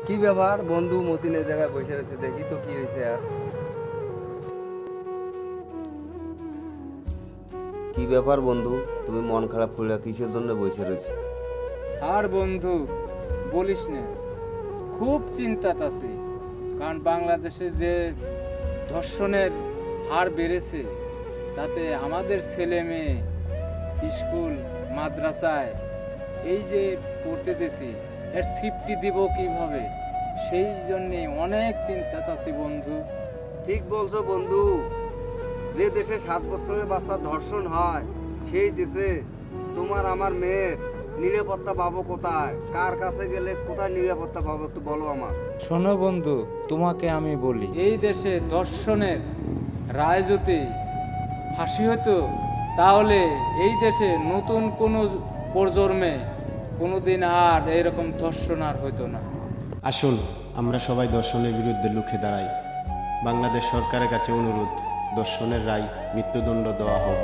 কি ব্যাপার বন্ধু, মতিনের জায়গায় বসে রয়েছে, দেখি তো কি হয়েছে। আর কি ব্যাপার বন্ধু, তুমি মন খারাপ করে কিসের জন্য বসে রয়েছে? আর বন্ধু বলিস না, খুব চিন্তাত আছি। কারণ বাংলাদেশে যে ধর্ষণের হার বেড়েছে, তাতে আমাদের ছেলে মেয়ে স্কুল মাদ্রাসায় এই যে পড়তে দিছি, এর সিফটি দিব কিভাবে, সেই জন্যে অনেক চিন্তাত আছি বন্ধু। ঠিক বলছো বন্ধু, যে দেশে 7 বছরের বাচ্চা ধর্ষণ হয়, সেই দেশে তোমার আমার মেয়ের নিরাপত্তা পাবো কোথায়? কার কাছে গেলে কোথায় নিরাপত্তা পাবো, একটু বলো আমার। শোনো বন্ধু, তোমাকে আমি বলি, এই দেশে ধর্ষণের রায় যদি ফাঁসি হতো, তাহলে এই দেশে নতুন কোনো প্রজন্মে কোনোদিন আর এরকম ধর্ষণ আর হতো না। আসুন আমরা সবাই ধর্ষণের বিরুদ্ধে রুখে দাঁড়াই। বাংলাদেশ সরকারের কাছে অনুরোধ, ধর্ষণের রায় মৃত্যুদণ্ড দেওয়া হোক।